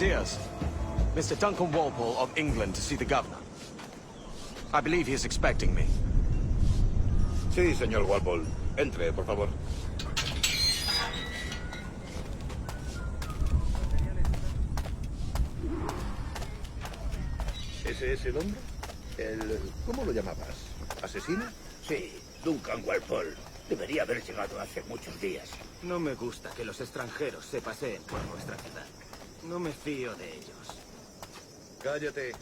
Musketeers. Mr. Duncan Walpole of England to see the governor. I believe he is expecting me. Sí, señor Walpole. Entre, por favor. ¿Ese es el hombre? ¿Cómo lo llamabas? ¿Asesino? Sí, Duncan Walpole. Debería haber llegado hace muchos días. No me gusta que los extranjeros se paseen por nuestra ciudad. No me fío de ellos. Cállate.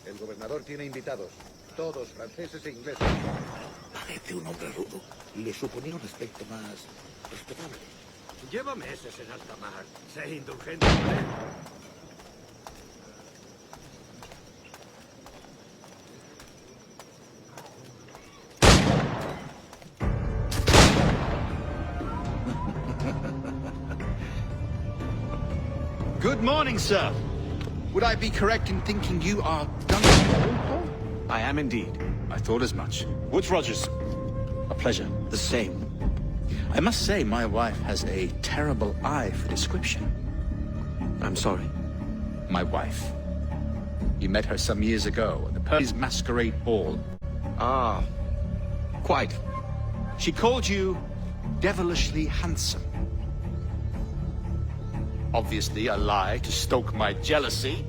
El gobernador tiene invitados. Todos franceses e ingleses. Parece un hombre rudo. Le suponía un aspecto más respetable. Llévame ese en alta mar. Sé indulgente con él. Good morning, sir. Would I be correct in thinking you are Duncan Walpole? I am indeed. I thought as much. Woods Rogers. A pleasure. The same. I must say, my wife has a terrible eye for description. I'm sorry. My wife. You met her some years ago at the Purdy's Masquerade Ball. Ah, quite. She called you devilishly handsome. Obviously a lie to stoke my jealousy.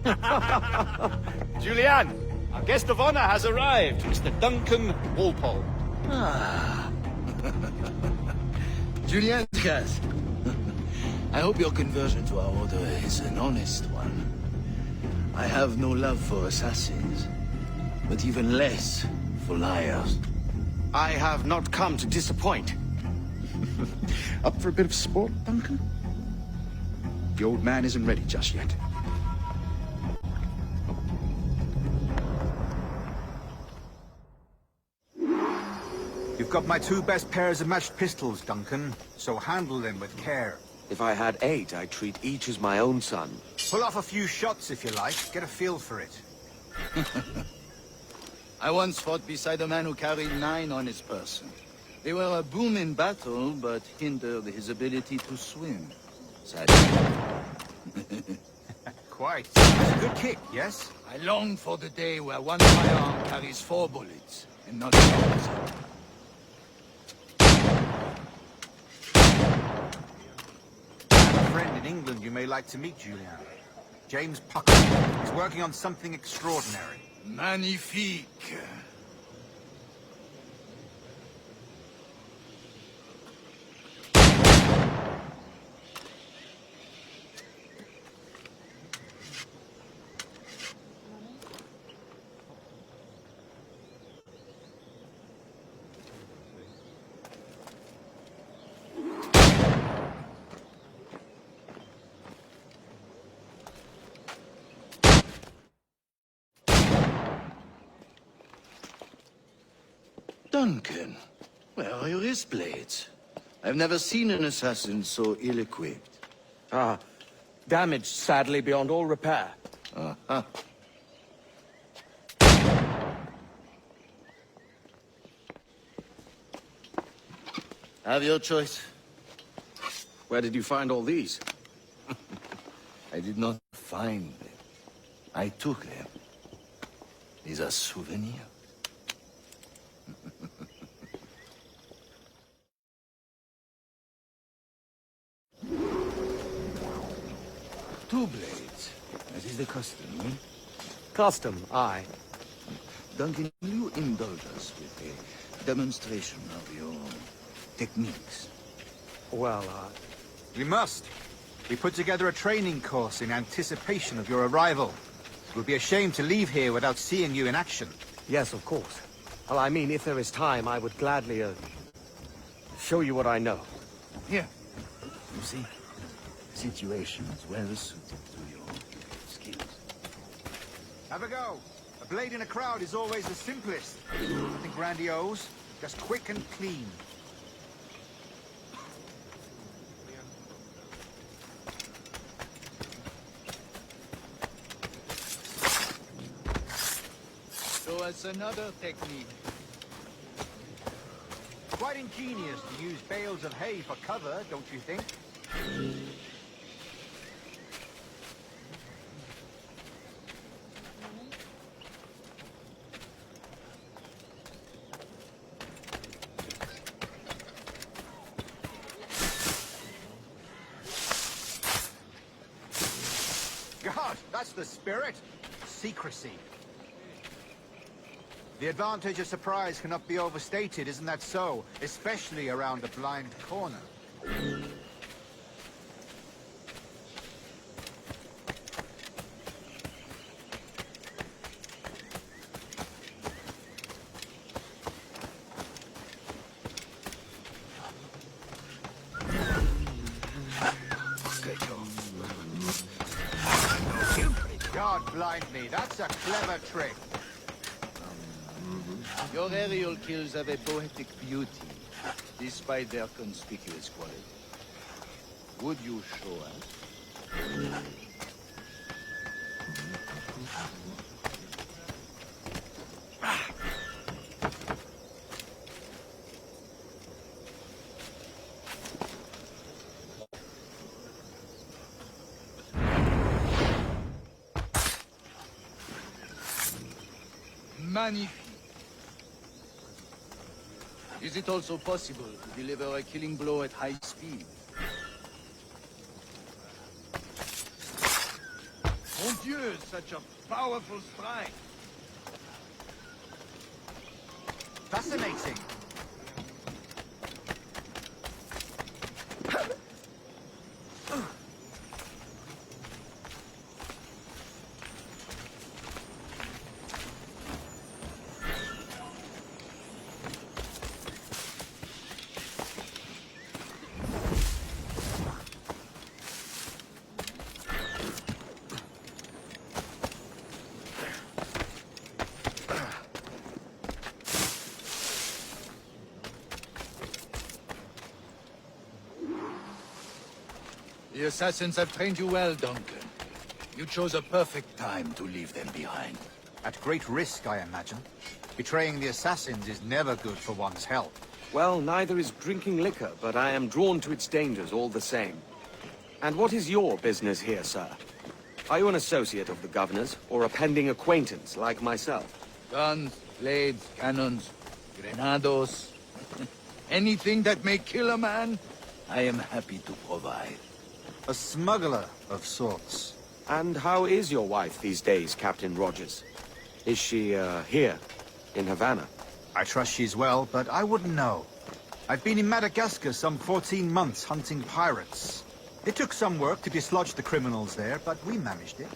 Julianne, our guest of honor has arrived, Mr. Duncan Walpole. Ah. Julien Diaz. I hope your conversion to our order is an honest one. I have no love for assassins, but even less for liars. I have not come to disappoint. Up for a bit of sport, Duncan? The old man isn't ready just yet. You've got my two best pairs of matched pistols, Duncan, so handle them with care. If I had 8, I'd treat each as my own son. Pull off a few shots if you like, get a feel for it. I once fought beside a man who carried 9 on his person. They were a boom in battle, but hindered his ability to swim. Sadly. Quite. That's a good kick, yes? I long for the day where one firearm carries 4 bullets, and not the opposite. I have a friend in England you may like to meet, Julian. James Pucker. He's working on something extraordinary. Magnifique. Duncan, where are your wrist blades? I've never seen an assassin so ill-equipped. Ah, damaged sadly beyond all repair. Uh-huh. Have your choice. Where did you find all these? I did not find them. I took them. These are souvenirs. Two blades. That is the custom, eh? Custom, aye. Duncan, will you indulge us with a demonstration of your techniques? Well, We must. We put together a training course in anticipation of your arrival. It would be a shame to leave here without seeing you in action. yes, of course. Well, I mean, if there is time, I would gladly, show you what I know. Here. You see, the situation is well suited to your skills. Have a go. A blade in a crowd is always the simplest. Nothing grandiose, just quick and clean. So it's another technique. Quite ingenious to use bales of hay for cover, don't you think? What's the spirit? Secrecy. The advantage of surprise cannot be overstated, isn't that so? Especially around a blind corner. God blind me, that's a clever trick. Your aerial kills have a poetic beauty, despite their conspicuous quality. Would you show us? Magnifique. Is it also possible to deliver a killing blow at high speed? Mon Dieu, such a powerful strike. Fascinating. The assassins have trained you well, Duncan. You chose a perfect time to leave them behind. At great risk, I imagine. Betraying the assassins is never good for one's health. Well, neither is drinking liquor, but I am drawn to its dangers all the same. And what is your business here, sir? Are you an associate of the governor's, or a pending acquaintance like myself? Guns, blades, cannons, grenados. Anything that may kill a man, I am happy to provide. A smuggler of sorts. And how is your wife these days, Captain Rogers? Is she, here, in Havana? I trust she's well, but I wouldn't know. I've been in Madagascar some 14 months hunting pirates. It took some work to dislodge the criminals there, but we managed it.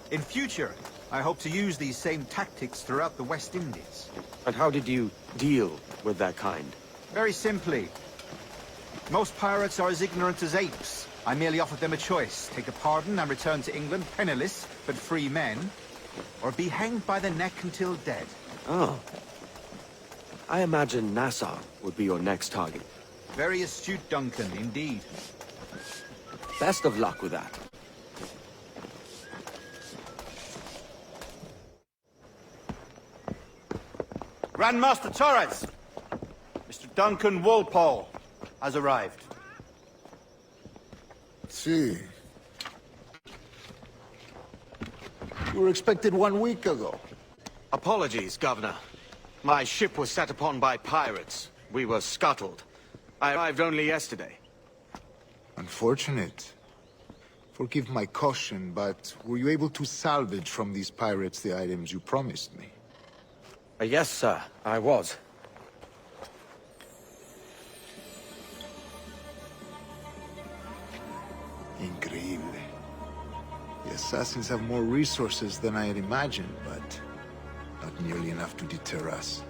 In future, I hope to use these same tactics throughout the West Indies. And how did you deal with that kind? Very simply. Most pirates are as ignorant as apes. I merely offered them a choice. Take a pardon and return to England penniless, but free men. Or be hanged by the neck until dead. Oh. I imagine Nassau would be your next target. Very astute, Duncan, indeed. Best of luck with that. Grandmaster Torres! Mr. Duncan Walpole has arrived. See. You were expected 1 week ago. Apologies, Governor. My ship was set upon by pirates. We were scuttled. I arrived only yesterday. Unfortunate. Forgive my caution, but were you able to salvage from these pirates the items you promised me? Yes, sir, I was. Increíble. The assassins have more resources than I had imagined, but not nearly enough to deter us.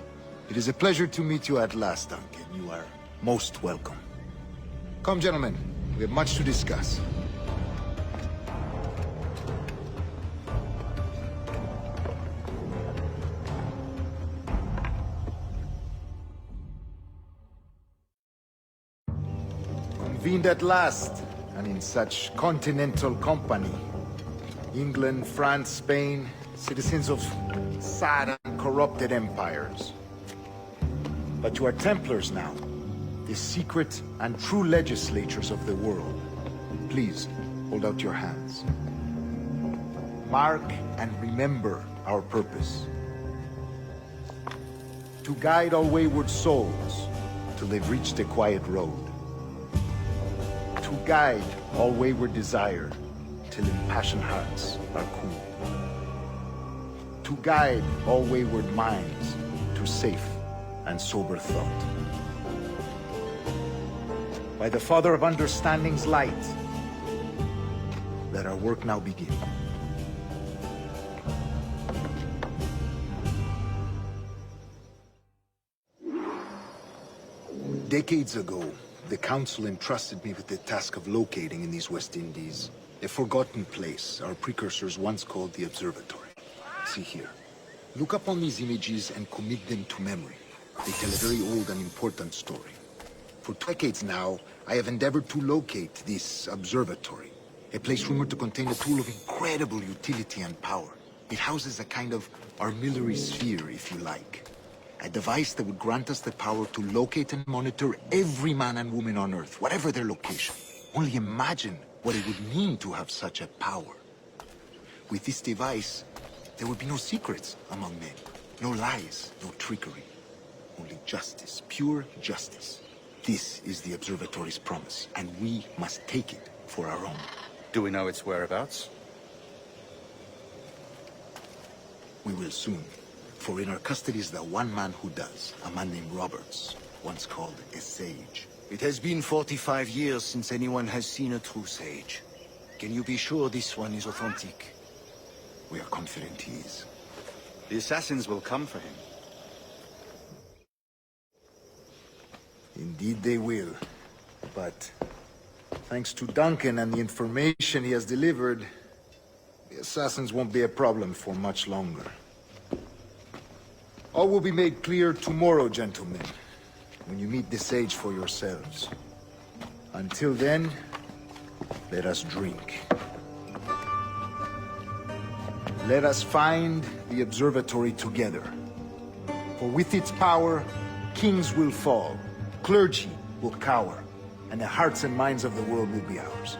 It is a pleasure to meet you at last, Duncan. You are most welcome. Come, gentlemen. We have much to discuss. Convened at last, and in such continental company. England, France, Spain, citizens of sad and corrupted empires. But you are Templars now, the secret and true legislators of the world. Please, hold out your hands. Mark and remember our purpose. To guide all wayward souls till they've reached a quiet road. To guide all wayward desire till impassioned hearts are cool. To guide all wayward minds to safe and sober thought. By the Father of Understanding's light, let our work now begin. Decades ago, the Council entrusted me with the task of locating in these West Indies a forgotten place our precursors once called the Observatory. See here. Look upon these images and commit them to memory. They tell a very old and important story. For decades now, I have endeavored to locate this observatory, a place rumored to contain a tool of incredible utility and power. It houses a kind of armillary sphere, if you like. A device that would grant us the power to locate and monitor every man and woman on Earth, whatever their location. Only imagine what it would mean to have such a power. With this device, there would be no secrets among men, no lies, no trickery. Only justice, pure justice. This is the Observatory's promise, and we must take it for our own. Do we know its whereabouts? We will soon. For in our custody is the one man who does, a man named Roberts, once called a sage. It has been 45 years since anyone has seen a true sage. Can you be sure this one is authentic? We are confident he is. The assassins will come for him. Indeed they will. But thanks to Duncan and the information he has delivered, the assassins won't be a problem for much longer. All will be made clear tomorrow, gentlemen, when you meet the sage for yourselves. Until then, let us drink. Let us find the observatory together. For with its power, kings will fall, clergy will cower, and the hearts and minds of the world will be ours.